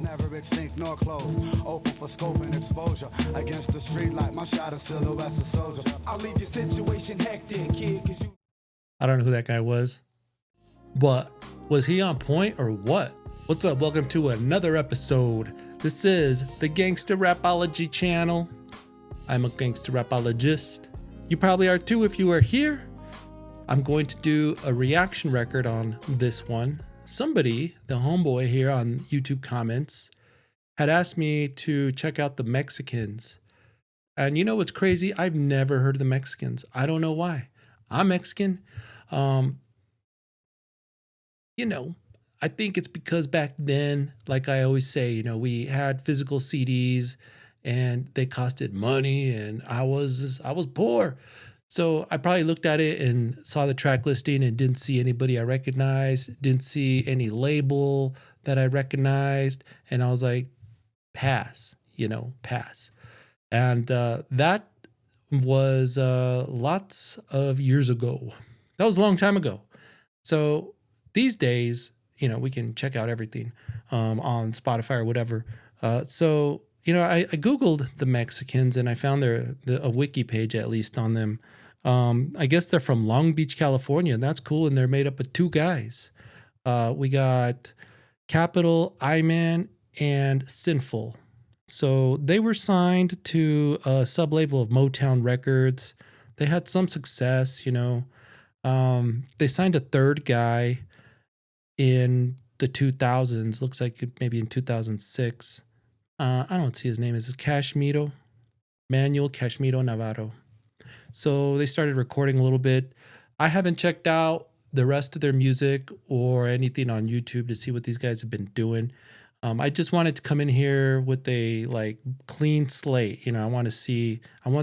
never extinct nor closed. Open for scope and exposure. Against the street like my shadow silhouette's a soldier. I'll leave your situation hectic, kid, cause you... I don't know who that guy was, but was he on point or what? What's up? Welcome to another episode. This is the Gangsta Rapology channel. I'm a gangsta rapologist. You probably are too if you are here. I'm going to do a reaction record on this one. Somebody, the homeboy here on YouTube comments, had asked me to check out the Mexakinz. And you know what's crazy? I've never heard of the Mexakinz. I don't know why. I'm Mexican. I think it's because back then, like I always say, we had physical CDs and they costed money and I was poor. So I probably looked at it and saw the track listing and didn't see anybody I recognized, didn't see any label that I recognized. And I was like, pass. And that was lots of years ago. That was a long time ago. So these days, we can check out everything on Spotify or whatever. I Googled the Mexakinz and I found a wiki page at least on them. I guess they're from Long Beach, California, and that's cool. And they're made up of two guys. We got Capital, I-Man, and Sinful. So they were signed to a sub-label of Motown Records. They had some success, They signed a third guy in the 2000s. Looks like maybe in 2006. I don't see his name. Is it Cashmito? Manuel Cashmito Navarro. So they started recording a little bit. I haven't checked out the rest of their music or anything on YouTube to see what these guys have been doing. I just wanted to come in here with a clean slate. I want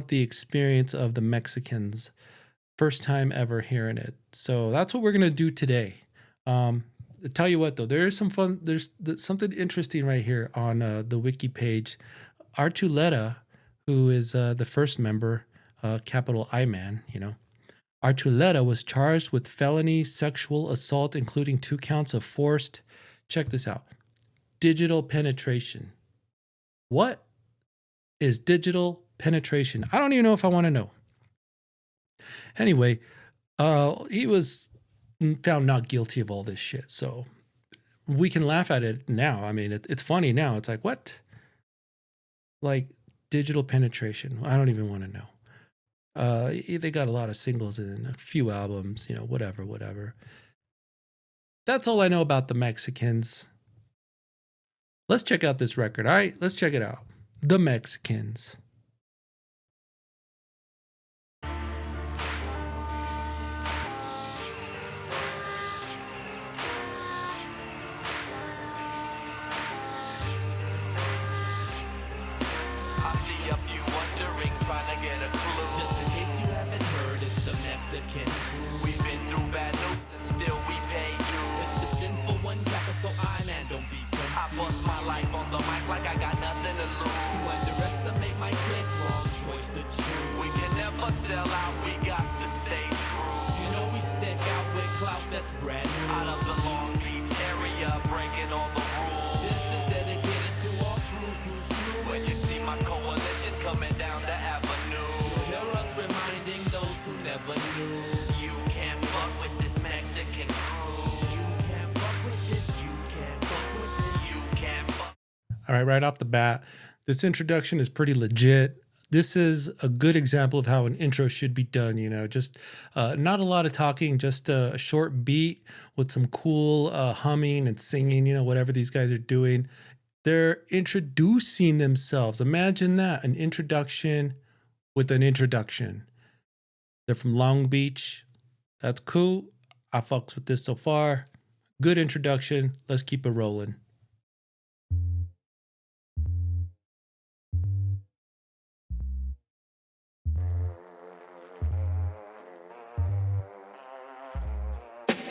the experience of the Mexakinz. First time ever hearing it. So that's what we're going to do today. I'll tell you what though, there's something interesting right here on the wiki page. Archuleta, who is the first member, capital I-Man, Archuleta was charged with felony sexual assault, including 2 counts of forced, check this out, digital penetration. What is digital penetration? I don't even know if I want to know. Anyway, he was found not guilty of all this shit. So we can laugh at it now. I mean, it's funny now. It's like, what? Like digital penetration. I don't even want to know. They got a lot of singles and a few albums, whatever. That's all I know about the Mexakinz. Let's check out this record. All right, let's check it out. The Mexakinz. We've been through bad news and still we pay dues. It's the sinful one, capital I-Man, don't be dumb. I bust my life on the mic like I got nothing to lose. To underestimate my click, wrong choice to choose. We can never sell out, we got to stay true. We stick out with clout that's brand new. Out of the Long Beach area, breaking all the rules. This is dedicated to all crews who snooze. When you see my coalition coming down the avenue, you'll hear us reminding those who never knew. You can't fuck with this Mexican crew. You can't fuck with this. You can't fuck with this. You can't fuck. All right, right off the bat, this introduction is pretty legit. This is a good example of how an intro should be done, just not a lot of talking, just a short beat with some cool humming and singing, whatever these guys are doing. They're introducing themselves. Imagine that, an introduction with an introduction. They're from Long Beach. That's cool. I fucks with this so far. Good introduction. Let's keep it rolling.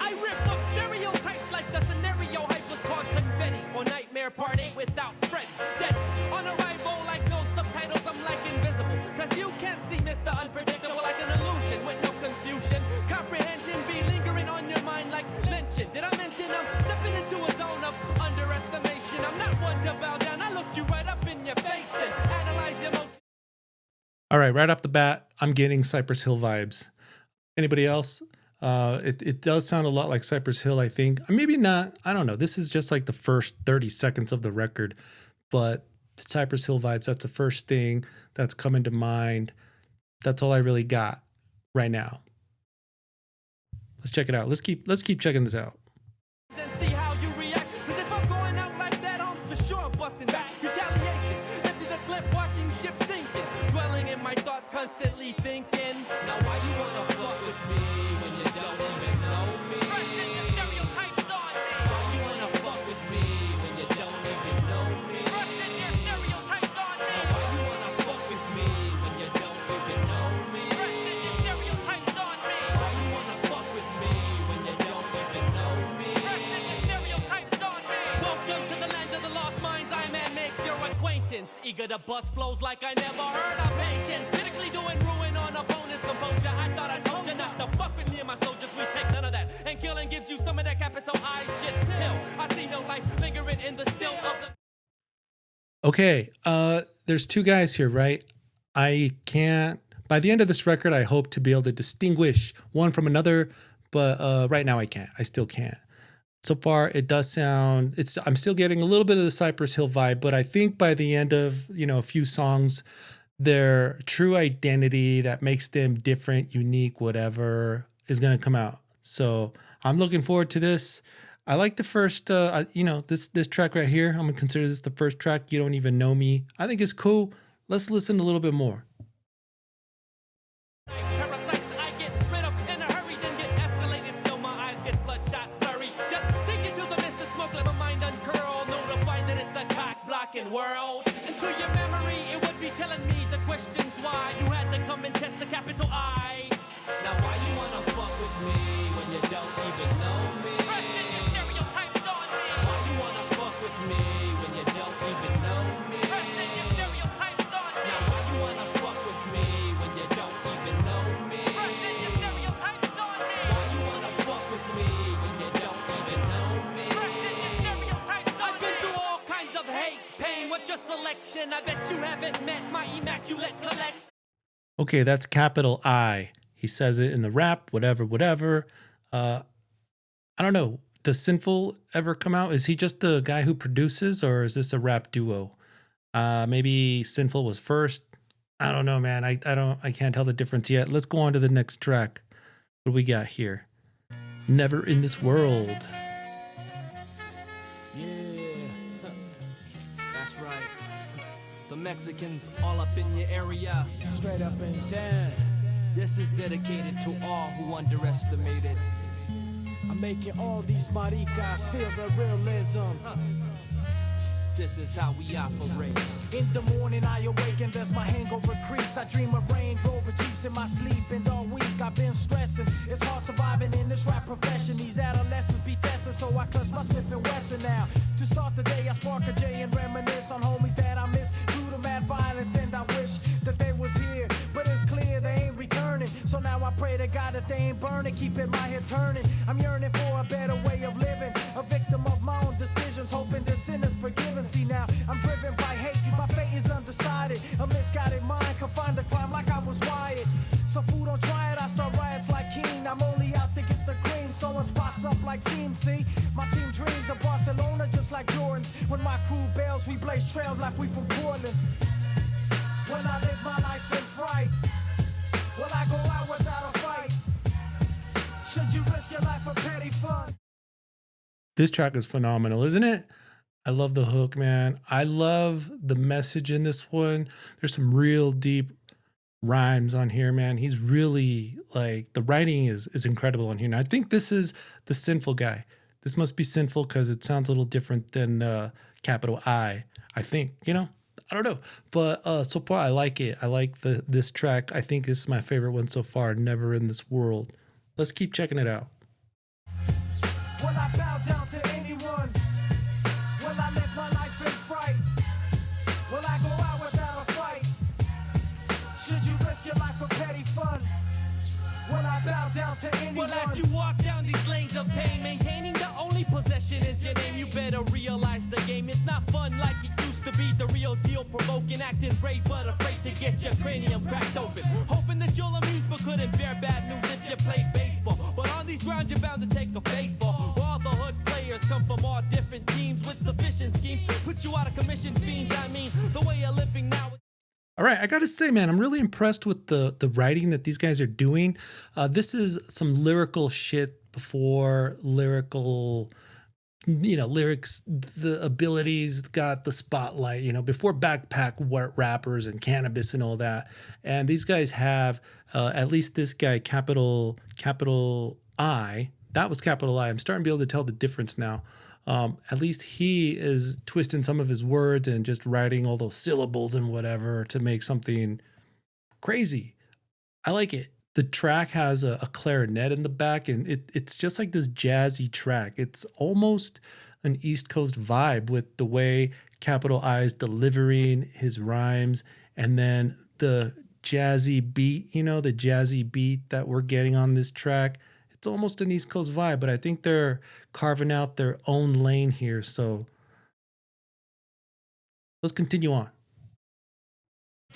I rip up stereotypes like the scenario hype was called confetti or nightmare party without Fred. Dead on arrival like no subtitles, I'm like invisible. Cause you can't see Mr. Unpredictable like an illusion with no confusion. Comprehension be lingering on your mind like mention. Did I mention I'm stepping into a zone of underestimation? I'm not one to look you right up in your face, then analyze your motion. All right off the bat, I'm getting Cypress Hill vibes. Anybody else? It does sound a lot like Cypress Hill, I think. Maybe not. I don't know. This is just like the first 30 seconds of the record, but the Cypress Hill vibes, that's the first thing that's coming to mind. That's all I really got right now. Let's check it out. Let's keep checking this out. Then see how you react. Cause if I'm going out like that, I'm for sure busting back. Retaliation, empty the clip, watching ships sinking. Dwelling in my thoughts, constantly thinking. Now why you wanna fuck with me when you don't even know me? Pressing your stereotypes on me. Why you wanna fuck with me when you don't even know me? Pressing your stereotypes on me. Now why you wanna fuck with me when you don't even know me? Pressing your stereotypes on me. Why you wanna fuck with me when you don't even know me? Pressing your stereotypes on me. Welcome to the land of the lost minds. I man makes your acquaintance. Eager to bust flows like I never heard of patience. Critically doing ruin on opponents' composure. I thought I told you not to fuck with me and my soldiers. We take none of that. And killing gives you some of that capital I shit till I see no life lingering in the still of the. Okay, there's two guys here, right? I can't. By the end of this record, I hope to be able to distinguish one from another, but right now I can't. I still can't. So far, it does sound. I'm still getting a little bit of the Cypress Hill vibe, but I think by the end of a few songs, their true identity that makes them different, unique, whatever, is gonna come out. So I'm looking forward to this. I like the first, this track right here. I'm gonna consider this the first track. You Don't Even Know Me. I think it's cool. Let's listen a little bit more. Parasites I get rid of in a hurry, then get escalated till my eyes get bloodshot blurry. Just sink into the mist of smoke, let my mind uncurl. Know to find that it's a cock-blocking world. And to your memory, it would be telling me the questions why you had to come and test the capital I. Now why you wanna fuck with me when you don't even know me? Pressing your stereotypes on me. Why you wanna fuck with me when you don't even know me? Pressing your stereotypes on me. Now why you wanna fuck with me when you don't even know me? Pressing your stereotypes on me. Why you wanna fuck with me when you don't even know me? Pressing your stereotypes on me. I've been through all kinds of hate, pain. What's your selection? I bet you haven't met my immaculate collection. Okay, that's capital I. He says it in the rap, whatever. I don't know. Does Sinful ever come out? Is he just the guy who produces, or is this a rap duo? Maybe Sinful was first. I don't know, man. I can't tell the difference yet. Let's go on to the next track. What do we got here? Never in This World. Yeah, that's right. The Mexakinz all up in your area. Straight up and down. This is dedicated to all who underestimated. I'm making all these maricas feel the realism. This is how we operate. In the morning I awaken, there's my hangover creeps. I dream of Range Rover Jeeps in my sleep. And all week I've been stressing. It's hard surviving in this rap profession. These adolescents be testing, so I clutch my Smith & Wesson now. To start the day I spark a J and reminisce on homies that I miss due to mad violence. And I wish that they was here, but it's clear they ain't returning. So now I pray to God that they ain't burning, keeping my head turning. I'm yearning for a better way of living, a victim of my own decisions, hoping the sin is forgiven. See now, I'm driven by hate, my fate is undecided. A misguided mind confined to crime like I was wired. So fool, don't try it, I start riots like King. I'm only out to get the cream, sewing spots up like seams. See, my team dreams of Barcelona just like Jordan's. When my crew bails, we blaze trails like we from Portland. When I live my life in fright, will I go out without a fight? Should you risk your life for petty fun? This track is phenomenal, isn't it? I love the hook, man. I love the message in this one. There's some real deep rhymes on here, man. He's really, like, the writing is incredible on here. And I think this is the Sinful guy. This must be Sinful because it sounds a little different than capital I think, I don't know. But so far, I like it. I like this track. I think this is my favorite one so far, Never in This World. Let's keep checking it out. Will I bow down to anyone? Will I live my life in fright? Will I go out without a fight? Should you risk your life for petty fun? Will I bow down to anyone? Well, as you walk down these lanes of pain, maintaining the only possession is your name. You better realize the game is not fun like it used used to be the real deal, provoking, acting brave but afraid to get your cranium cracked open. Hoping that you'll amuse but couldn't bear bad news if you played baseball. But on these grounds you're bound to take a baseball. All the hood players come from all different teams with sufficient schemes. Put you out of commission, fiends. I mean, the way you're living now. All right, I got to say, man, I'm really impressed with the writing that these guys are doing. This is some lyrical shit before lyrical, lyrics, the abilities got the spotlight, before backpack rappers and cannabis and all that. And these guys have, at least this guy, capital I, that was capital I. I'm starting to be able to tell the difference now. At least he is twisting some of his words and just writing all those syllables and whatever to make something crazy. I like it. The track has a clarinet in the back, and it's just like this jazzy track. It's almost an East Coast vibe with the way Capital I is delivering his rhymes, and then the jazzy beat, the jazzy beat that we're getting on this track. It's almost an East Coast vibe, but I think they're carving out their own lane here. So let's continue on.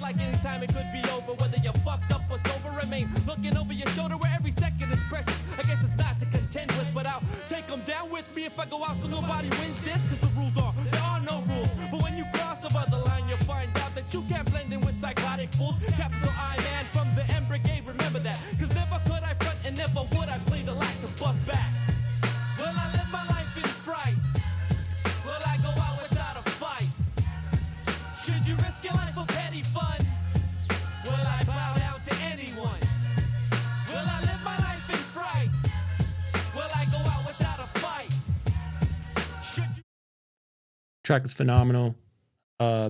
Like anytime it could be over, whether you're fucked up or sober, remain looking over your shoulder where every second is precious. I guess it's not to contend with, but I'll take them down with me if I go out so nobody wins this. Cause the rules are, there are no rules. But when you cross over the line, you'll find out that you can't blend in with psychotic fools. Capital I man from the M Brigade, remember that. Cause never could I front and never would I play the light to bust back. Will I live my life in fright? Will I go out without a fight? Should you risk your life for petty fun? Will I bow down to anyone? Will I live my life in fright? Will I go out without a fight? Track is phenomenal.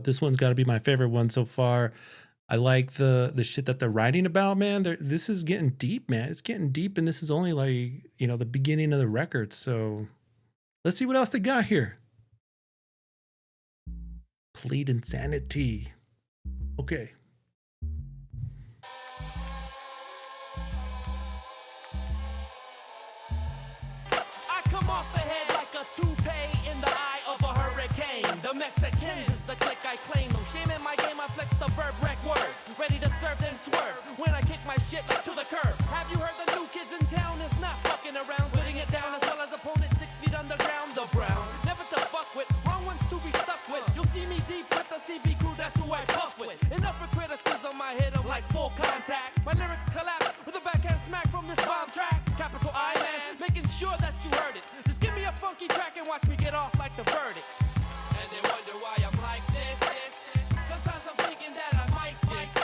This one's got to be my favorite one so far. I like the shit that they're writing about, man. This is getting deep, man. It's getting deep, and this is only like, the beginning of the record. So let's see what else they got here. Plead insanity. Okay. I come off the head like a toupee in the eye of a hurricane. The Mexakinz is the click I claim. No shame in my game, I flex the verb wreck words. Ready to serve then swerve when I kick my shit like to the curb. Have you heard the new kids in town is not fucking around, putting it down as well as opponent 6 feet underground. The brown, never to fuck with, wrong ones to be stuck with. You'll see me deep with the CB crew, that's who I puff with. Enough for criticism, I hit 'em like full contact. My lyrics collapse with a backhand smack from this bomb track. Capital I man, making sure that you heard it. Just give me a funky track and watch me get off like the verdict. And they wonder why I'm like this. Sometimes I'm thinking that I might just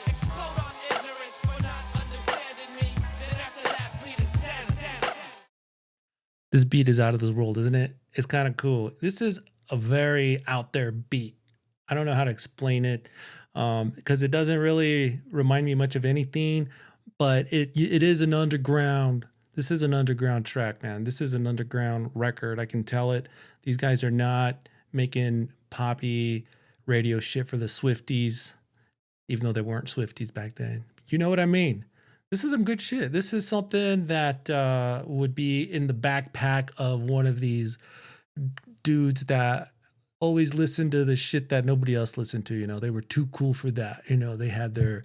explode on ignorance for not understanding me. Then after that, plead insanity. This beat is out of this world, isn't it? It's kind of cool. This is a very out there beat. I don't know how to explain it because it doesn't really remind me much of anything, but it is an underground. This is an underground track, man. This is an underground record. I can tell it. These guys are not making poppy radio shit for the Swifties, even though they weren't Swifties back then. You know what I mean? This is some good shit. This is something that would be in the backpack of one of these dudes that always listened to the shit that nobody else listened to. They were too cool for that. They had their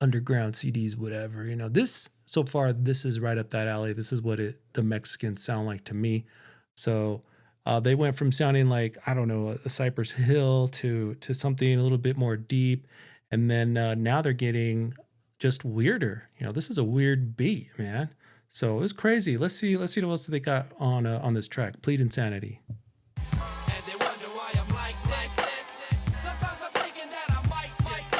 underground CDs, whatever. This so far, this is right up that alley. This is what the Mexakinz sound like to me. So they went from sounding like, I don't know, a Cypress Hill to something a little bit more deep. And then now they're getting just weirder. This is a weird beat, man. So it's crazy. Let's see what else they got on this track. Plead Insanity. And they wonder why I'm like this. Sometimes I'm thinking that I might just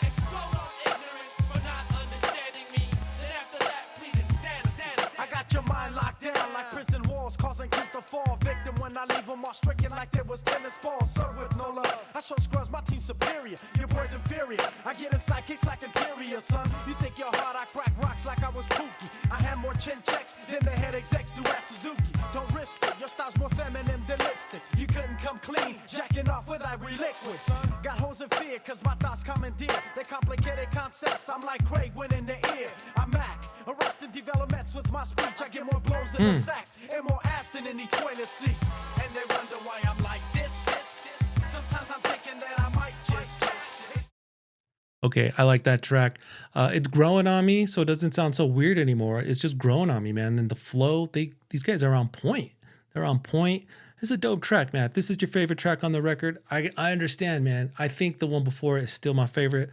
explode on ignorance for not understanding me. Then after that, plead insanity. I got your mind locked down like prison walls, causing kids to fall victim when I leave them all stricken like there was tennis balls. Served with no love. I show scrubs my team superior. Your boy's inferior. I get inside kicks like interior, son. You think you're hard? I crack rocks like I was Pookie. I had more chin checks than the head execs do at Suzuki. Don't risk it. Your style's more feminine than lipstick. You couldn't come clean, jacking off with ivory liquid, son. Got hoes in fear, cause my thoughts commandeer. They complicated concepts. I'm like Craig when in the ear. I'm Mac, arresting developments with my speech. I get more blows than the sax and more ass than any toilet seat. And they wonder why I'm like this. Sometimes I'm thinking Okay, I like that track. It's growing on me, so it doesn't sound so weird anymore. It's just growing on me, man. And the flow, these guys are on point. They're on point. It's a dope track, man. If this is your favorite track on the record, I understand, man. I think the one before is still my favorite,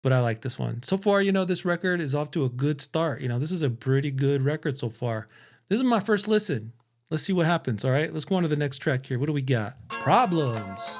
but I like this one. So far, this record is off to a good start. This is a pretty good record so far. This is my first listen. Let's see what happens, all right? Let's go on to the next track here. What do we got? Problems.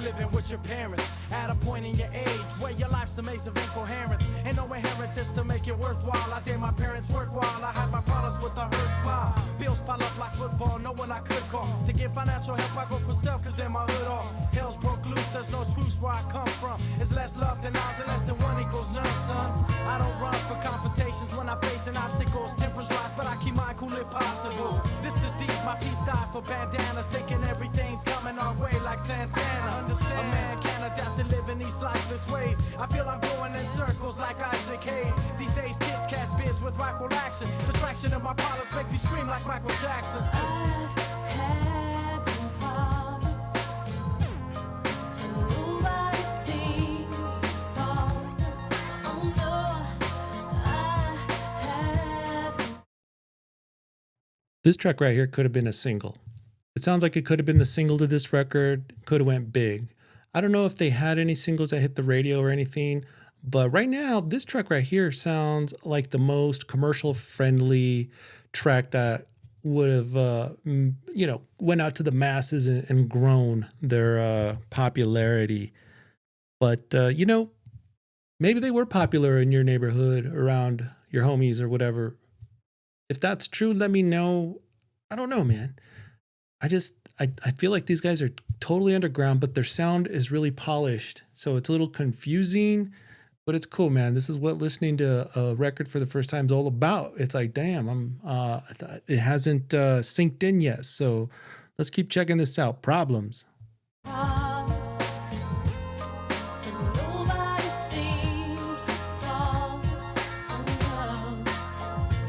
Living with your parents at a point in your age where your life's a maze of incoherence and no inheritance to make it worthwhile. I did my parents' work while I had my problems with a hurt smile. Bills pile up like football, no one I could call to get financial help. I go for self, cause in my hood all hell's broke loose. There's no truce where I come from. It's less love than ours and less than one equals none, son. I don't run for confrontations when I'm facing obstacles. Tempers rise, but I keep mine cool if possible. This is deep, my peace die for bandanas, thinking everything's coming our way like Santana. A man can't adapt to live in these lifeless ways. I feel I'm going in circles like Isaac Hayes. These days kids cast bids with rifle action. Distraction of my problems make me scream like Michael Jackson. I've had some problems, and nobody seems to solve them. Oh no, I have some. This track right here could have been a single. It sounds like it could have been the single to this record, could have went big. I don't know if they had any singles that hit the radio or anything, but right now, this track right here sounds like the most commercial friendly track that would have, went out to the masses and grown their popularity. But, maybe they were popular in your neighborhood around your homies or whatever. If that's true, let me know. I don't know, man. I feel like these guys are totally underground, but their sound is really polished. So it's a little confusing, but it's cool, man. This is what listening to a record for the first time is all about. It's like, damn, it hasn't synced in yet. So let's keep checking this out. Problems.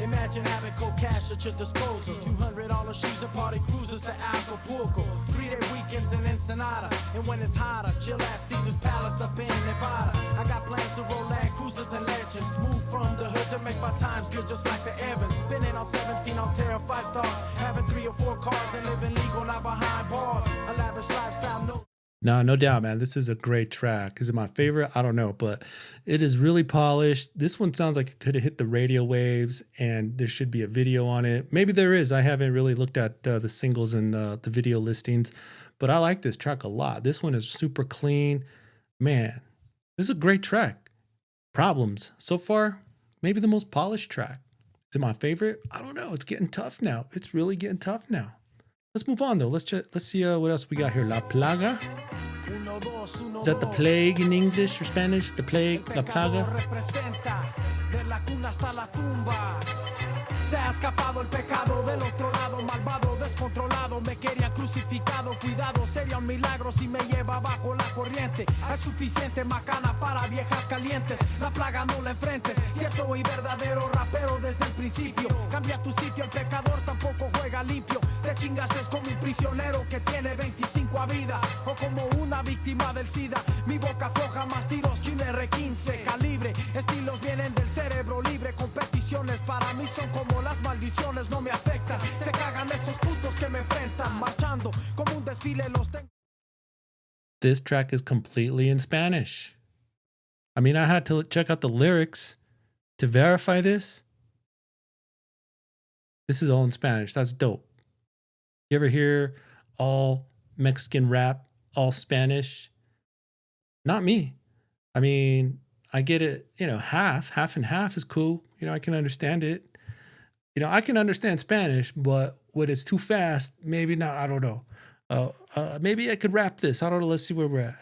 Imagine having cold cash at your disposal. $200 shoes and party cruises to Acapulco. 3-day weekends in Ensenada. And when it's hotter, chill at Caesar's Palace up in Nevada. I got plans to roll land cruisers and legends. Move from the hood to make my times good just like the Evans. Spinning on 17 on Terra 5 stars. Having 3 or 4 cars and living legal, not behind bars. A lavish lifestyle, No doubt, man. This is a great track. Is it my favorite? I don't know, but it is really polished. This one sounds like it could have hit the radio waves, and there should be a video on it. Maybe there is. I haven't really looked at the singles and the video listings, but I like this track a lot. This one is super clean. Man, this is a great track. Problems. So far, maybe the most polished track. Is it my favorite? I don't know. It's getting tough now. It's really getting tough now. Let's move on, though. Let's see what else we got here. La Plaga. Is that the plague in English or Spanish? The plague, La Plaga. Se ha escapado el pecado del otro lado, malvado, descontrolado, me quería crucificado, cuidado, sería un milagro si me lleva bajo la corriente. Es suficiente macana para viejas calientes, la plaga no la enfrentes, cierto y verdadero rapero desde el principio. Cambia tu sitio, el pecador tampoco juega limpio. Te chingaste como un prisionero que tiene 25 a vida, o como una víctima del SIDA. Mi boca floja, más tiros que un R15 calibre. Estilos vienen del cerebro libre, competiciones para mí son como las maldiciones, no me afectan. Se cagan esos putos que me enfrentan, marchando como un desfile los tengo. This track is completely in Spanish. I mean, I had to check out the lyrics to verify this. This is all in Spanish. That's dope. You ever hear all Mexican rap, all Spanish? Not me. I mean, I get it, half and half is cool. I can understand it. I can understand Spanish, but when it's too fast, maybe not. I don't know. Maybe I could rap this. I don't know. Let's see where we're at.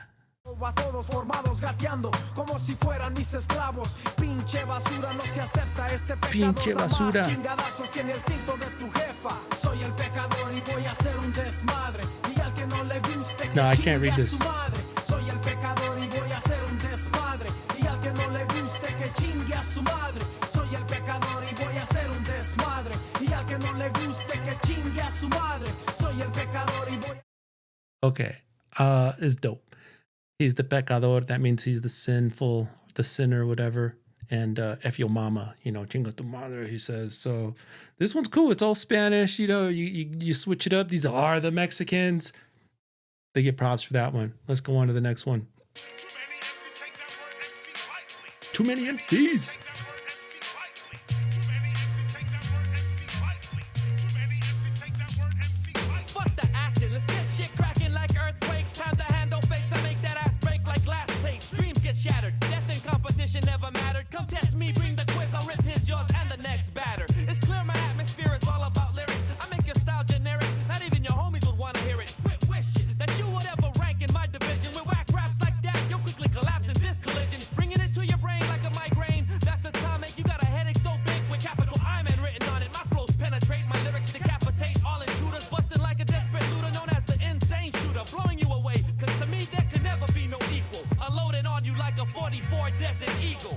A todos formados gateando como si fueran mis esclavos. Pinche basura, no se acepta este pecador. Pinche basura. Chingadazos tiene el cinto de tu jefa. Soy el pecador y voy a hacer un desmadre. Y al que no le vino No, I can't read this. Soy el pecador y voy a hacer un desmadre. Y al que no le guste que chingue a su madre. Soy el pecador y voy a hacer un desmadre. Y al que no le guste que chingue a su madre. Soy el pecador y voy. Okay, is dope. He's the pecador. That means he's the sinful, the sinner, whatever. And F your mama, you know, chinga tu madre, he says. So this one's cool. It's all Spanish, you know, you switch it up. These are the Mexicans. They get props for that one. Let's go on to the next one. Too many MCs. Fuck the acting, let's get shit cracking like earthquakes. Time to handle fakes, I make that ass break like glass plates. Dreams get shattered, death in competition never mattered. Come test me, bring the quiz, I'll rip his jaws and the next batter. It's clear my atmosphere is all about lyrics. I make your style generic, not even your homies would wanna hear it. Quit wishing that you would ever rank in my division. With whack raps like that, you'll quickly collapse in this collision. Bringing it to your brain like a migraine, that's atomic. You got a headache so big with capital I man written on it. My flows penetrate, my lyrics decapitate all intruders. Busting like a desperate looter known as the insane shooter. Blowing you away, cause to me there could never be no equal. Unloading on you like a 44 Desert Eagle.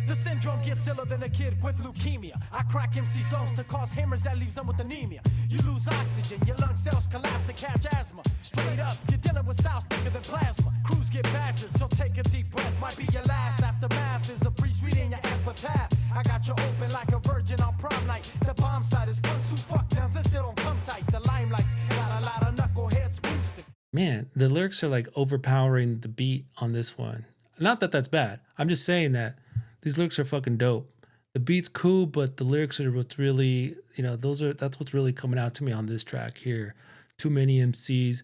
The syndrome gets iller than a kid with leukemia. I crack MC's lungs to cause hammers that leaves them with anemia. You lose oxygen, your lung cells collapse to catch asthma. Straight up, you're dealing with styles thicker than plasma. Crews get badgered, so take a deep breath. Might be your last. Aftermath is a priest reading your epitaph. I got you open like a virgin on prom night. The bomb site is punks who fuck downs and still don't come tight. The limelights got a lot of knuckleheads boosted. Man, the lyrics are like overpowering the beat on this one. Not that that's bad. I'm just saying that these lyrics are fucking dope. The beat's cool, but the lyrics are what's really, you know, that's what's really coming out to me on this track here. Too many MCs.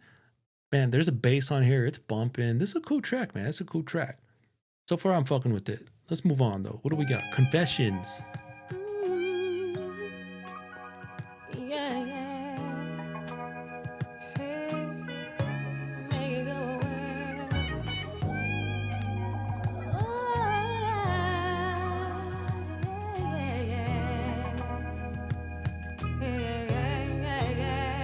Man, there's a bass on here. It's bumping. This is a cool track, man. It's a cool track. So far, I'm fucking with it. Let's move on, though. What do we got? Confessions. Yeah, yeah. Hey, make it go away. Oh, yeah, yeah, yeah.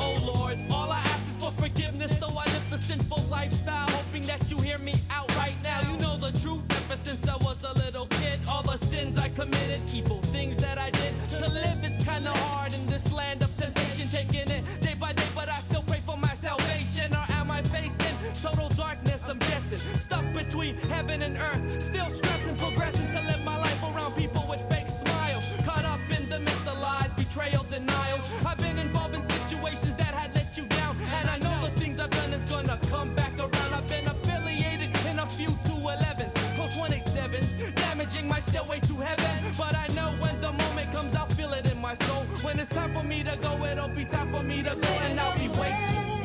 Oh Lord, all I ask is for forgiveness, though I live the sinful lifestyle, hoping that you hear me out right now. You know the truth, ever since I was a little kid, all the sins I committed, evil things that I did. To live, it's kinda hard in this land of temptation, taking it day by day, but I still pray for my salvation. Or am I facing total darkness? I'm guessing, stuck between heaven and earth, still stressing, progressing to live my life around people with fake smiles, caught up in the midst of lies, betrayal, denials. I've been involved in situations that had let you down, and I know the things I've done is gonna come back around. I've been affiliated in a few 211s, close 187s, damaging my stairway to heaven. But I know when the moment comes, I'll feel it in my soul. When it's time for me to go, it'll be time for me to go, and I'll be waiting,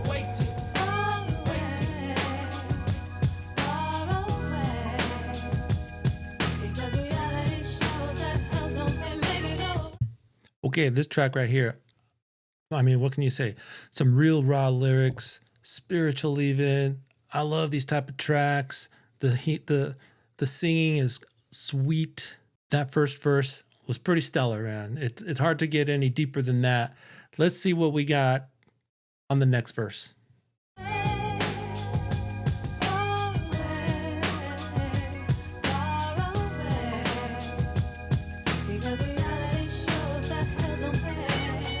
waiting. Okay, this track right here. I mean, what can you say? Some real raw lyrics, spiritual even. I love these type of tracks. The singing is sweet. That first verse was pretty stellar, man. It's hard to get any deeper than that. Let's see what we got on the next verse.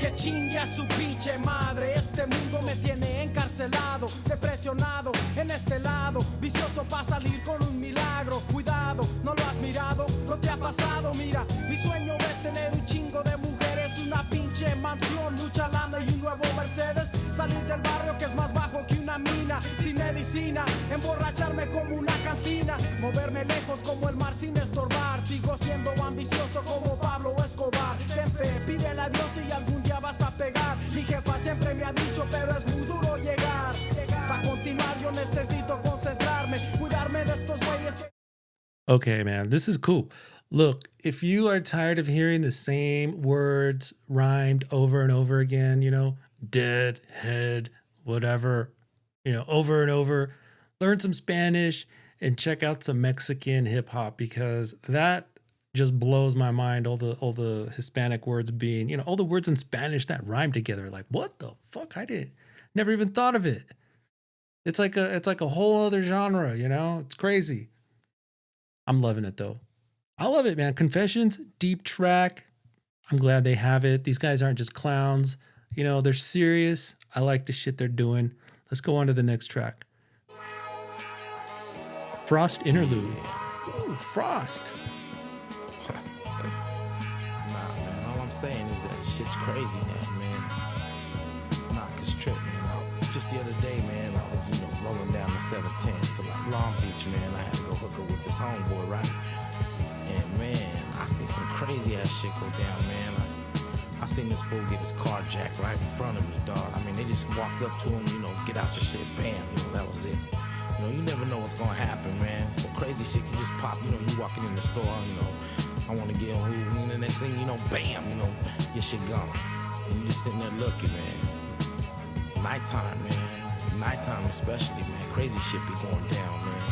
Que chingue a su pinche madre. Este mundo me tiene encarcelado, depresionado en este lado, vicioso para salir con un milagro. Cuidado, no lo has mirado, no te ha pasado. Mira, mi sueño es tener un chingo de mujeres, una pinche mansión, mucha lana y un nuevo Mercedes. Salir del barrio que es más bajo que una mina, sin medicina, emborracharme como una cantina, moverme lejos como el mar sin estorbar. Sigo siendo ambicioso como Pablo Escobar. Ten fe, pídele a Dios y algún día vas a pegar. Mi jefa siempre me ha dicho, pero es muy duro llegar. Para continuar yo necesito concentrarme, cuidarme de estos güeyes que... Okay, man, this is cool. Look, if you are tired of hearing the same words rhymed over and over again, you know, dead, head, whatever, you know, over and over, learn some Spanish and check out some Mexican hip hop, because that just blows my mind. All the Hispanic words being, all the words in Spanish that rhyme together. Like, what the fuck? Never even thought of it. It's like a whole other genre, It's crazy. I'm loving it though. I love it, man. Confessions, deep track. I'm glad they have it. These guys aren't just clowns. They're serious. I like the shit they're doing. Let's go on to the next track. Frost Interlude. Ooh, Frost. Nah, man, all I'm saying is that shit's crazy now, man. Knock is trip, man. Just the other day, man, I was, rolling down the 710 to like Long Beach, man. I had to go hook up with this homeboy, right? And man, I seen some crazy ass shit go down, man. I seen this fool get his car jacked right in front of me, dog. I mean, they just walked up to him, get out your shit, bam, that was it. You never know what's gonna happen, man. Some crazy shit can just pop, you walking in the store, I wanna get on who, and the next thing bam, your shit gone. And you just sitting there looking, man. Nighttime, man. Nighttime especially, man. Crazy shit be going down, man.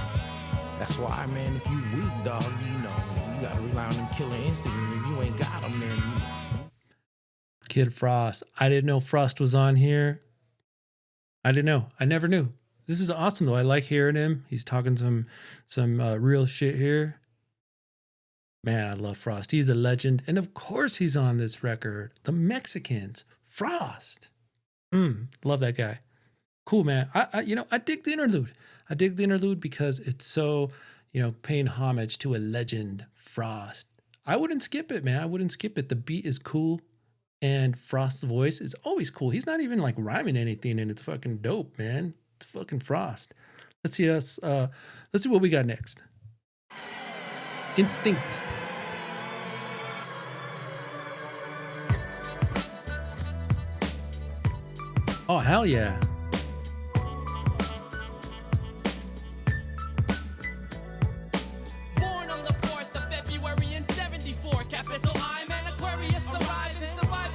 That's why, man, if you weak, dog, you gotta rely on them killer instincts, and if you ain't got them, then Kid Frost. I didn't know Frost was on here. I didn't know. I never knew. This is awesome though. I like hearing him. He's talking some real shit here. Man, I love Frost. He's a legend. And of course he's on this record. The Mexakinz. Frost. Love that guy. Cool, man. I dig the interlude. I dig the interlude because it's so, paying homage to a legend, Frost. I wouldn't skip it, man. I wouldn't skip it. The beat is cool. And Frost's voice is always cool. He's not even like rhyming anything, and it's fucking dope, man. It's fucking Frost. Let's see what we got next. Instinct. Oh, hell yeah. Born on the 4th of February in 74, capital I'm an Aquarius, survived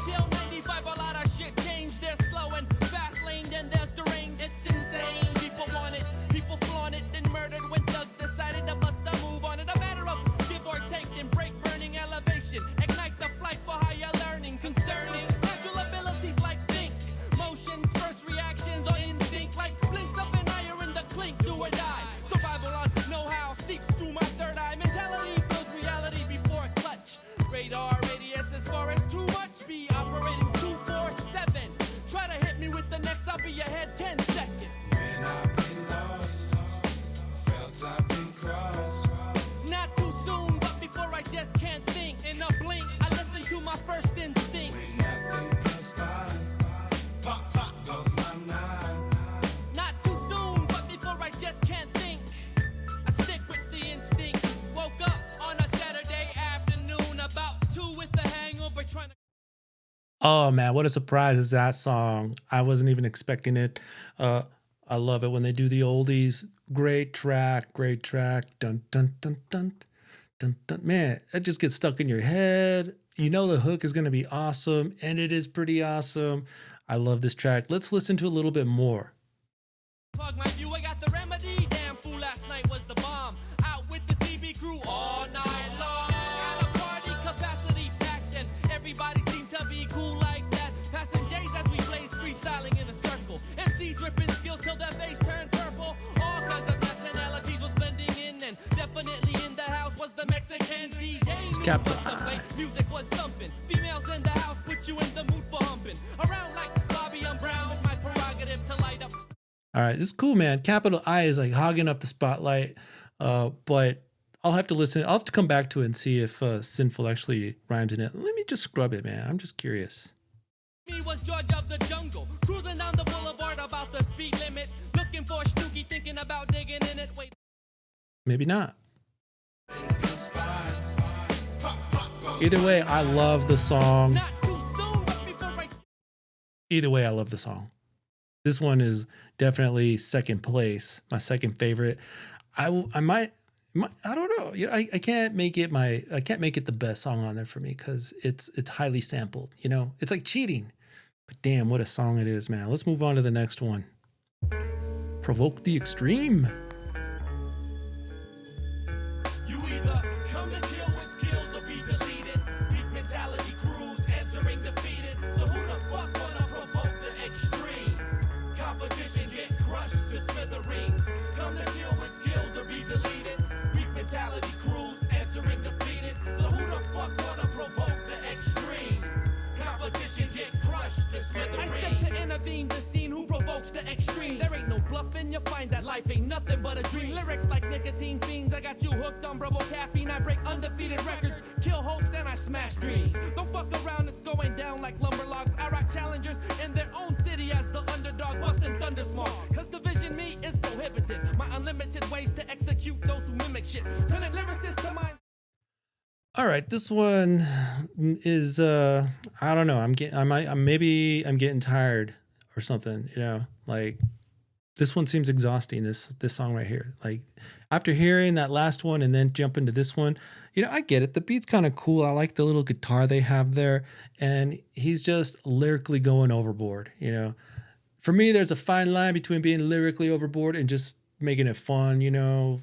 till 95. A lot of shit changed. There's slow and fast lane, then there's the rain. It's insane. People want it, people flaunt it, then murdered when thugs decided to bust a move on it. A matter of give or take, then break, burning elevation. Ignite the flight for higher learning concerning natural abilities like think, motions, first reactions on instinct, like blinks up and higher in the clink, do or die. Survival on know-how seeps through my third eye. Mentality builds reality before clutch. Radar radius as far as too much. Be operating 247. Try to hit me with the next, I'll be ahead 10 seconds. Man, I've been lost, felt I've been crossed. Not too soon, but before I just can't think. In a blink, I listen to my first instinct. When nothing feels fine, pop, pop goes my mind. Not too soon, but before I just can't think. I stick with the instinct. Woke up on a Saturday afternoon, about 2 with the hangover, trying to. Oh man, what a surprise is that song. I wasn't even expecting it. I love it when they do the oldies. Great track, great track. Dun dun dun dun dun dun. Man, it just gets stuck in your head. The hook is gonna be awesome, and it is pretty awesome. I love this track. Let's listen to a little bit more. Plug my view, I got the remedy. Damn fool, last night was the bomb. Out with the CB crew all night long. At a party, capacity packed, and everybody seemed to be cool like that. Passing J's as we blaze, freestyling in a circle. MCs ripping skills till their face turned purple. All kinds of nationalities was blending in, and definitely in the house was the Mexakinz DJ. It's capital The I. bass music was thumping. Females in the house put you in the mood for humping. Around like Bobby, I'm brown with my prerogative to light up. All right, this is cool, man. Capital I is like hogging up the spotlight, but I'll have to listen. I'll have to come back to it and see if Sinful actually rhymes in it. Let me just scrub it, man. I'm just curious. Me was George of the jungle, cruising down the boulevard about the speed limit, looking for a stoogie, thinking about digging in it. Wait. Maybe not. Either way, I love the song. Not too soon, but before I. Either way, I love the song. This one is definitely second place, my second favorite. I might, I don't know. I can't make it the best song on there for me because it's highly sampled. It's like cheating. But damn, what a song it is, man. Let's move on to the next one. Provoke the Extreme. to smithereens. Come to kill when skills are be deleted. Weak mentality crews answering defeated. So who the fuck wanna provoke the extreme? Competition gets crushed to smithereens. I step to intervene the scene who provokes the extreme. There ain't no bluffing, you find that life ain't nothing but a dream. Lyrics like nicotine fiends, I got you hooked on Bravo caffeine. I break undefeated records, kill hopes and I smash dreams. Don't fuck around, it's going down like lumber logs. I rock challengers in their own city as the underdog, busting thunder small. Cause division me is prohibited. My unlimited ways to execute those who mimic shit. Turning lyricists to mine. All right, this one is I don't know. I'm getting tired or something, you know. Like this one seems exhausting, this song right here. Like after hearing that last one and then jump into this one, you know, I get it. The beat's kind of cool. I like the little guitar they have there, and he's just lyrically going overboard, you know. For me, there's a fine line between being lyrically overboard and just making it fun, you know.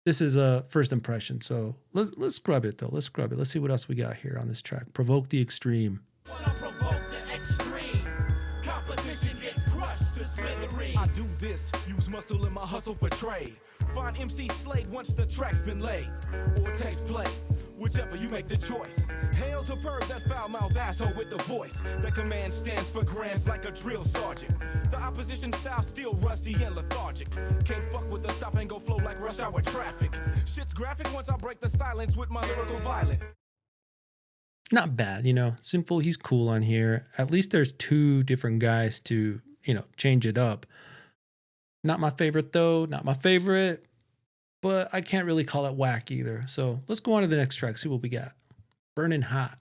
This is a first impression, so let's scrub it though. Let's scrub it. Let's see what else we got here on this track. Provoke the extreme. Wanna provoke the extreme. Competition gets crushed to smithereens. I do this, use muscle in my hustle for trade. Find MC Slade once the track's been laid. Or takes play, whichever you make the choice. Hail to Perv, that foul-mouthed asshole with the voice. The command stands for grams like a drill sergeant. The opposition style still rusty and lethargic. Can't fuck with the stop and go flow like rush hour traffic. Shit's graphic once I break the silence with my lyrical violence. Not bad, you know. Sinful, he's cool on here. At least there's two different guys to, you know, change it up. Not my favorite though, not my favorite, but I can't really call it whack either. So let's go on to the next track, see what we got. Burning Hot.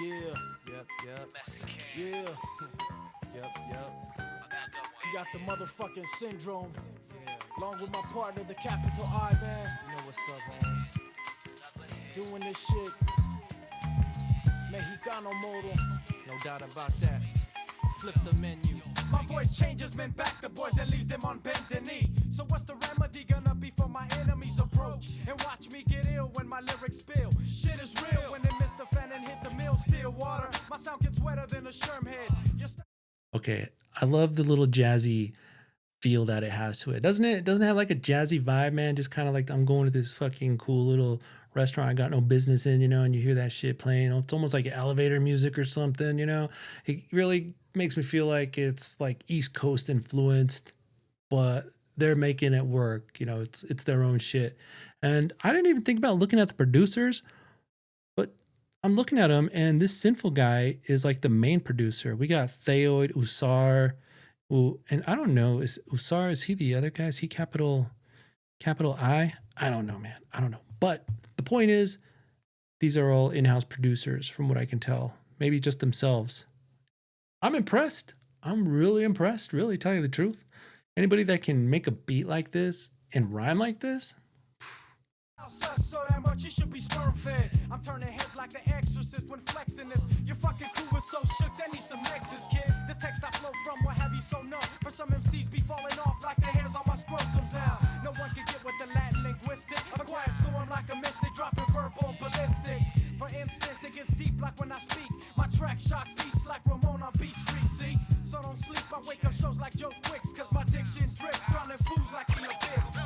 Yeah. Yep. Yeah. Yep. You got the motherfucking syndrome. Along with my partner, the capital I, man. You know what's up, homies. Doing this shit. Mexicano model. No doubt about that. Flip the menu. My voice changes men back to boys and leaves them on bended knee. So what's the remedy gonna be for my enemies approach? And watch me get ill when my lyrics spill. Shit is real when they miss the fan and hit the mill. Still water. My sound gets wetter than a sherm head. Okay, I love the little jazzy feel that it has to it. Doesn't it? It doesn't have like a jazzy vibe, man. Just kind of like I'm going to this fucking cool little restaurant I got no business in, you know, and you hear that shit playing. It's almost like elevator music or something, you know. It really makes me feel like it's like East Coast influenced, but they're making it work. You know, it's their own shit. And I didn't even think about looking at the producers, but I'm looking at them, and this Sinful guy is like the main producer. We got Theoid, Usar, and I don't know, is Usar, is he the other guy? Is he capital I? I don't know, man. I don't know. But the point is, these are all in-house producers from what I can tell. Maybe just themselves. I'm impressed. I'm really impressed, really, tell you the truth. Anybody that can make a beat like this and rhyme like this? So that much you should be sperm fed. I'm turning heads like the exorcist when flexing this. Your fucking crew is so shook, they need some nexus, kid. The text I flow from will have you so numb. For some MCs be falling off like the hairs on my scrotums now. No one can get with the Latin linguistic. A quiet storm like a mystic, dropping verbal ballistics. For instance, it gets deep like when I speak. My track shock beats like Ramon on Beach Street, see? So don't sleep, I wake up shows like Joe Quicks, cause my diction drips, drowning fools like the abyss.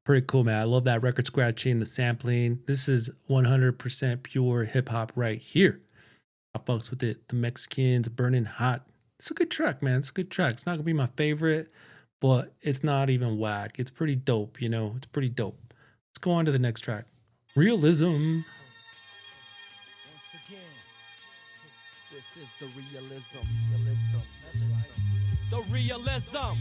Pretty cool, man. I love that record scratching, the sampling. This is 100% pure hip hop right here. I fucks with it. The Mexakinz, Burning Hot. It's a good track, man. It's a good track. It's not gonna be my favorite, but it's not even whack. It's pretty dope, you know. It's pretty dope. Let's go on to the next track. Realism. Once again, this is the realism. That's right. The realism.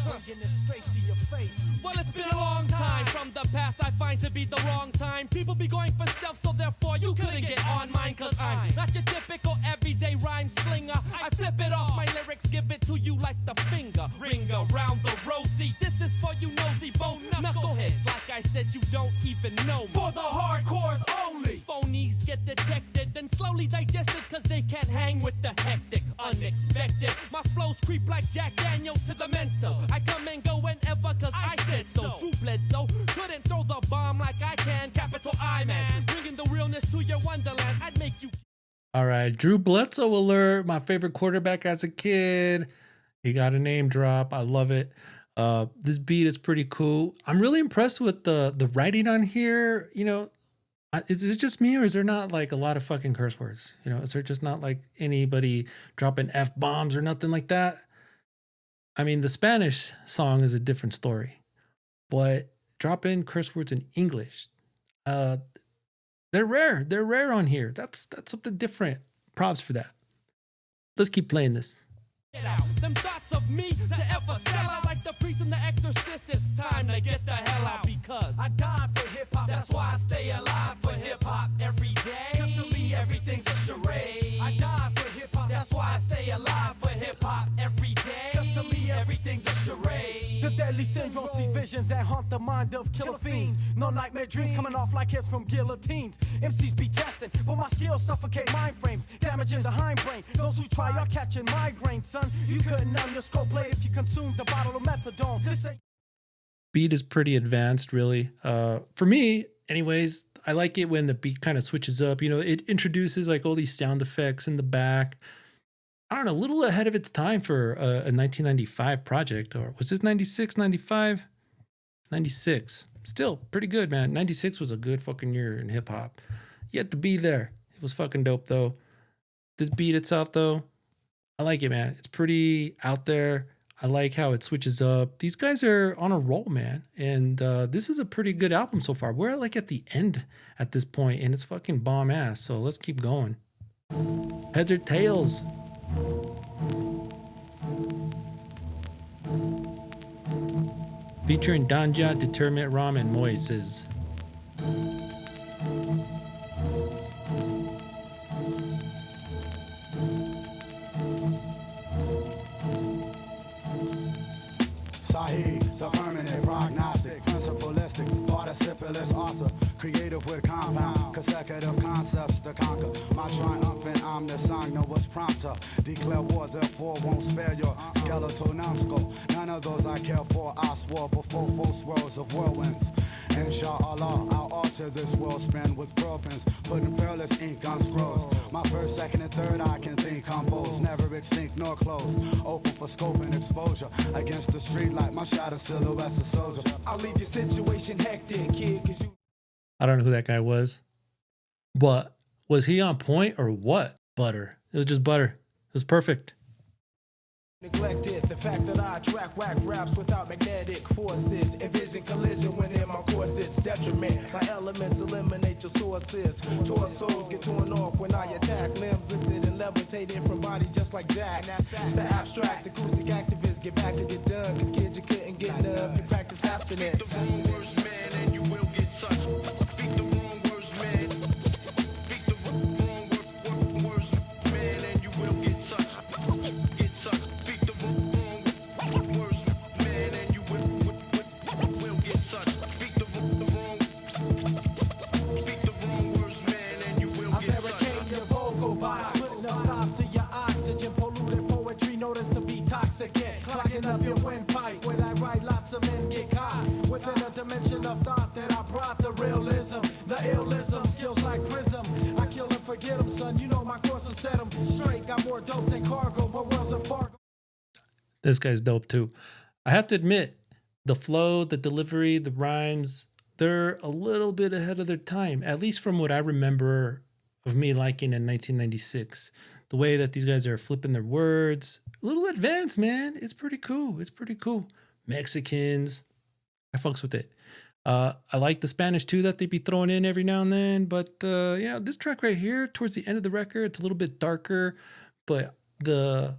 Bringing it straight to your face. Well, it's been a long time. From the past, I find to be the wrong time. People be going for self, so therefore you couldn't get on mine. Cause I'm not your typical everyday rhyme slinger. I flip it off, my lyrics give it to you like the finger. Ring around the rosy. This is for you nosy bone knuckleheads. Like I said, you don't even know me. For the hardcores only. Phonies get detected, then slowly digested, cause they can't hang with the hectic. unexpected. My flows creep like Jack Daniels to the mental. I come and go whenever cause I said so. True Bledsoe couldn't throw the bomb like I can. Capital I man, bringing the realness to your wonderland. I'd make you. All right, Drew Bledsoe alert. My favorite quarterback as a kid. He got a name drop. I love it. This beat is pretty cool. I'm really impressed with the writing on here. You know, is it just me or is there not like a lot of fucking curse words? You know, is there just not like anybody dropping F bombs or nothing like that? I mean, the Spanish song is a different story, but dropping curse words in English, they're rare. They're rare on here. That's something different. Props for that. Let's keep playing this. Get out. Them thoughts of me to ever sell out like the priest and the exorcist. It's time to get the hell out because I died for hip hop. that's why I stay alive for hip hop every day. Cause to me everything's a charade. I died for hip hop. That's why I stay alive for hip hop every day. Cause to me everything's a charade. The deadly syndrome sees visions that haunt the mind of killer fiends. No nightmare dreams coming off like hits from guillotines. MCs be testing, but my skills suffocate mind frames, damaging the hindbrain. Those who try are catching migraine, son. You couldn't numb your skull blade if you consumed a bottle of methadone. This ain't. Beat is pretty advanced, really. For me, anyways, I like it when the beat kind of switches up. You know, it introduces like all these sound effects in the back. I don't know, a little ahead of its time for a 1995 project. Or was this 96, 95? 96. Still pretty good, man. 96 was a good fucking year in hip hop. Yet to be there. It was fucking dope, though. This beat itself, though, I like it, man. It's pretty out there. I like how it switches up. These guys are on a roll, man. And this is a pretty good album so far. We're like at the end at this point, and it's fucking bomb ass. So let's keep going. Heads or tails? Featuring Danja, Determinate Ram, and Moises. Sahih, the permanent, prognostic, principalistic, participalist author, creative with compound, consecutive concepts to conquer. My triumphant omniscient know what's prompter. Declare war, therefore won't spare your skeletal numbskull. None of those I care for, I swore before full swirls of whirlwinds. Inshallah, I'll alter this world span with pearl pens, putting peerless ink on scrolls. My first, second, and third I can think compose, never extinct nor close. Open for scope and exposure against the street like my shadow silhouette's a soldier. I'll leave your situation hectic, kid, cause you. I don't know who that guy was. But was he on point or what? Butter. It was just butter. It was perfect. Neglected the fact that I attract whack raps without magnetic forces. Envision collision when in my course it's detriment. My elements eliminate your sources. Torsos get torn off when I attack. Limbs lifted and levitated from body just like jacks. It's the abstract acoustic activists. Get back and get done. Cause kids you couldn't get enough. You practice abstinence. The wrong words, man, and you will get touched. Speak the wrong words, man. Speak the wrong words, man, and you will get touched. Get touched. Speak the wrong words, man, and you will get touched. Speak the wrong words, man, and you will I get touched. barricade your vocal box, putting a stop to your oxygen. Polluted poetry, notice to be toxic. Clocking up your windpipe when I write, lots of men get caught within a dimension of thought that I brought. The realism, the illism, skills like prism. I kill and forget them, son. You know my course will set them straight. Got more dope than cargo, but worlds of Fargo. This guy's dope too. I have to admit, the flow, the delivery, the rhymes, they're a little bit ahead of their time, at least from what I remember of me liking in 1996. The way that these guys are flipping their words, a little advanced, man. It's pretty cool. It's pretty cool. Mexakinz, I fucks with it. I like the Spanish too that they be throwing in every now and then, but you know, this track right here towards the end of the record, it's a little bit darker, but the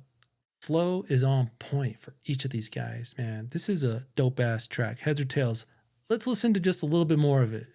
flow is on point for each of these guys, man. This is a dope ass track. Heads or tails? Let's listen to just a little bit more of it.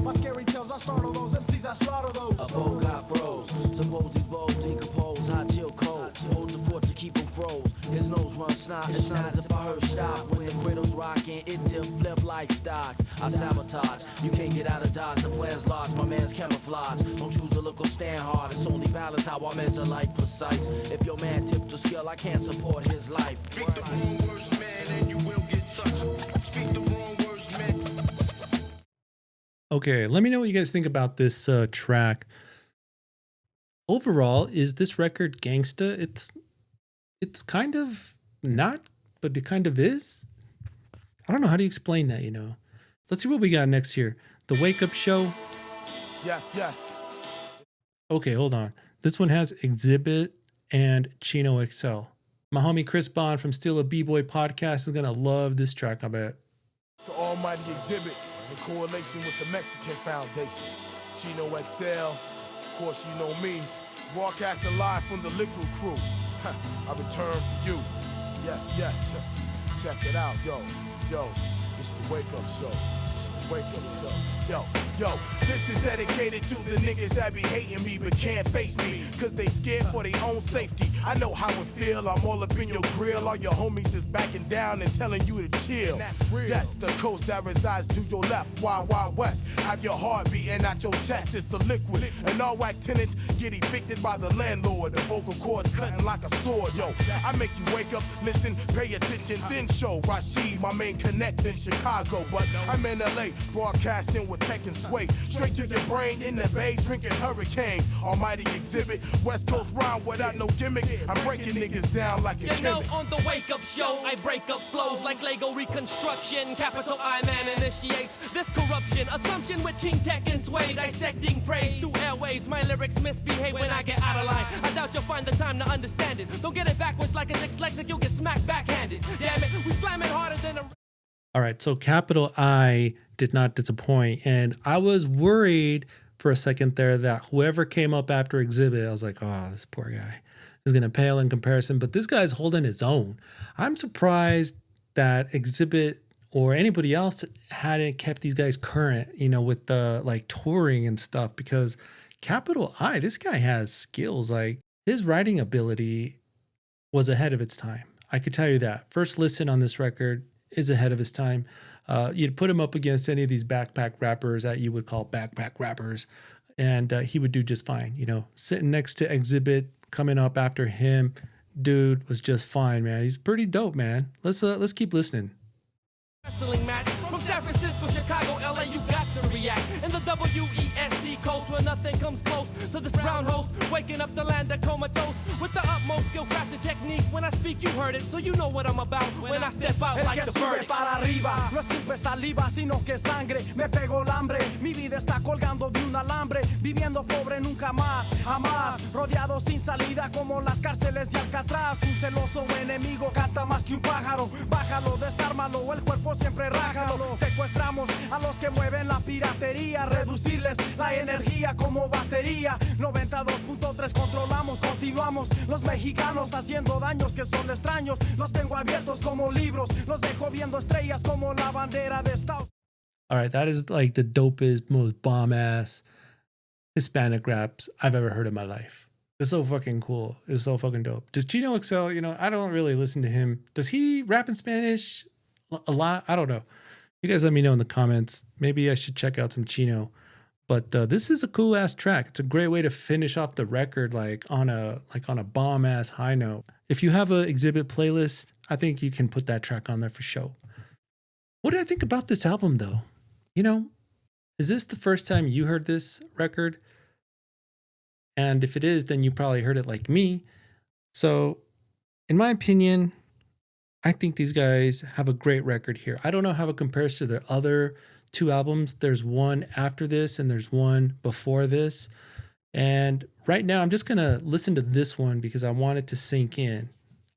My scary tales, I startle those MCs, I slaughter those. A bow got froze. Suppose these balls decompose. Hot chill cold. Hold the fort to keep them froze. His nose runs snot, it's not as if I heard stop. When the cradle's rocking, it tip flip like stocks. I sabotage, you can't get out of dodge. The plan's large, my man's camouflage. Don't choose to look or stand hard. It's only balance how I measure like precise. If your man tipped the skill, I can't support his life. Speak the wrong words, man, and you will get touched. Speak the wrong words, man. Okay, let me know what you guys think about this track. Overall, is this record gangsta? It's kind of not, but it kind of is. I don't know, how do you explain that, you know? Let's see what we got next here. The Wake Up Show. Yes, yes. Okay, hold on. This one has Exhibit and Chino XL. My homie Chris Bond from Still a B-Boy podcast is gonna love this track, I bet. The almighty Exhibit in correlation with the Mexican Foundation. Chino XL, of course you know me, broadcasting live from the Liquid Crew. I return for you. Yes, yes. Check it out, yo. It's the Wake Up Show. It's the Wake Up Show. Yo, this is dedicated to the niggas that be hating me but can't face me, cause they scared for their own safety. I know how it feel, I'm all up in your grill. All your homies is backing down and telling you to chill. That's the coast that resides to your left, Wild Wild West. Have your heart beating out your chest, it's the liquid. And all whack tenants get evicted by the landlord. The vocal cords cutting like a sword, yo. I make you wake up, listen, pay attention, then show Rashid, my main connect in Chicago. But I'm in LA, broadcasting with tech and sway. Straight to your brain in the bay, drinking hurricane. Almighty Exhibit, West Coast rhyme without no gimmicks. I'm breaking niggas down like a You know, chemist. on the Wake Up Show, I break up flows like Lego reconstruction. Capital I man initiates this corruption. Assumption with King Tech and Sway, dissecting praise through airways. My lyrics misbehave when I get out of line. I doubt you'll find the time to understand it. Don't get it backwards like a dyslexic, you'll get smacked backhanded. Damn it, we slam it harder than a... All right, so Capital I did not disappoint. And I was worried for a second there that whoever came up after Exhibit, I was like, oh, this poor guy is going to pale in comparison. But this guy's holding his own. I'm surprised that Exhibit or anybody else hadn't kept these guys current, you know, with the like touring and stuff, because Capital I, this guy has skills. Like his writing ability was ahead of its time. I could tell you that. First listen on this record is ahead of his time. You'd put him up against any of these backpack rappers that you would call backpack rappers, and he would do just fine. You know, sitting next to Exhibit, coming up after him, dude was just fine, man. He's pretty dope, man. Let's keep listening. Wrestling match from San Francisco, Chicago, LA, you got to react. In the WEST coast where nothing comes close to this brown host, waking up the land of comatose with the utmost skill crafted technique. When I speak, you heard it, so you know what I'm about when I step out El like que the sube verdict. para arriba, no escupe saliva, sino que sangre. Me pegó el hambre, mi vida está colgando de un alambre. Viviendo pobre nunca más, jamás. Rodeado sin salida como las cárceles de Alcatraz. Un celoso enemigo canta más que un pájaro. Bájalo, desármalo, el cuerpo siempre rájalo. Secuestramos a los que mueven la piratería. Reducirles la energía como batería. 92.3 controlamos, continuamos. Los mexicanos haciendo daños que son extraños. Los tengo abiertos como libros. Los dejo viendo estrellas como la bandera de Estados. All right, that is like the dopest, most bomb-ass Hispanic raps I've ever heard in my life. It's so fucking cool. It's so fucking dope. Does Chino XL, you know, I don't really listen to him. Does he rap in Spanish a lot? I don't know. You guys let me know in the comments. Maybe I should check out some Chino. But this is a cool ass track. It's a great way to finish off the record like on a bomb ass high note. If you have an Exhibit playlist, I think you can put that track on there for sure. What did I think about this album though? You know, is this the first time you heard this record? And if it is, then you probably heard it like me. So, in my opinion, I think these guys have a great record here. I don't know how it compares to their other two albums. There's one after this and there's one before this. And right now, I'm just going to listen to this one because I want it to sink in.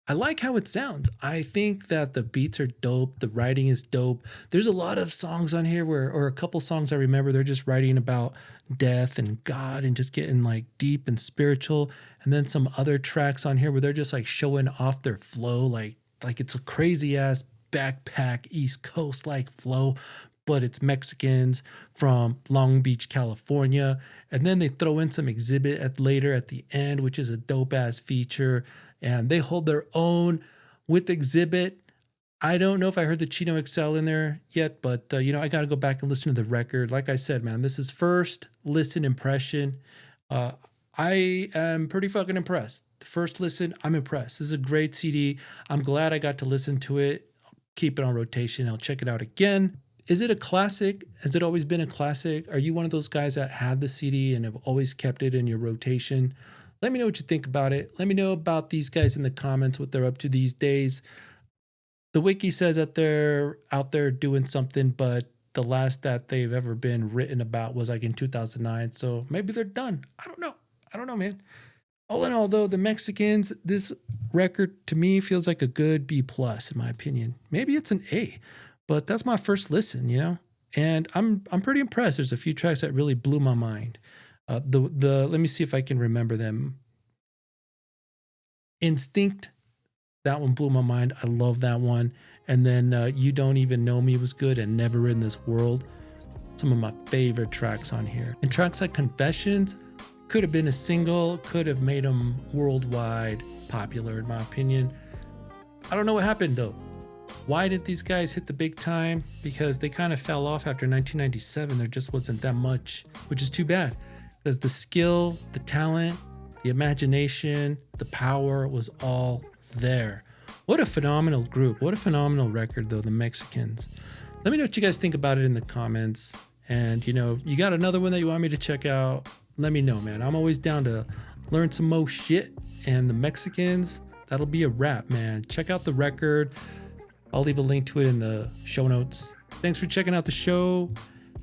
I like how it sounds. I think that the beats are dope. The writing is dope. There's a lot of songs on here or a couple songs I remember, they're just writing about death and God and just getting like deep and spiritual. And then some other tracks on here where they're just like showing off their flow. Like it's a crazy ass backpack East Coast like flow. but it's Mexakinz from Long Beach, California. And then they throw in some Exhibit later at the end, which is a dope ass feature. And they hold their own with Exhibit. I don't know if I heard the Chino XL in there yet, but I got to go back and listen to the record. Like I said, man, this is first listen impression. I am pretty fucking impressed. The first listen, I'm impressed. This is a great CD. I'm glad I got to listen to it. I'll keep it on rotation. I'll check it out again. Is it a classic? Has it always been a classic? Are you one of those guys that had the CD and have always kept it in your rotation? Let me know what you think about it. Let me know about these guys in the comments, what they're up to these days. The wiki says that they're out there doing something, but the last that they've ever been written about was like in 2009. So maybe they're done. I don't know, man. All in all, though, the Mexakinz, this record to me feels like a good B+ in my opinion. Maybe it's an A, but that's my first listen, and I'm pretty impressed. There's a few tracks that really blew my mind. Let me see if I can remember them. Instinct, that one blew my mind. I love that one. And then You Don't Even Know Me was good, and Never in This World. Some of my favorite tracks on here. And tracks like Confessions could have been a single, could have made them worldwide popular in my opinion. I don't know what happened though. Why didn't these guys hit the big time? Because they kind of fell off after 1997. There just wasn't that much, which is too bad. Because the skill, the talent, the imagination, the power was all there. What a phenomenal group. What a phenomenal record though, the Mexakinz. Let me know what you guys think about it in the comments. And you got another one that you want me to check out, let me know, man. I'm always down to learn some more shit. And the Mexakinz, that'll be a wrap, man. Check out the record. I'll leave a link to it in the show notes. Thanks for checking out the show.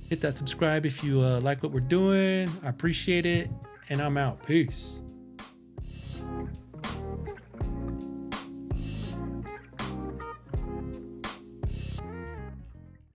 Hit that subscribe if you like what we're doing. I appreciate it. And I'm out. Peace.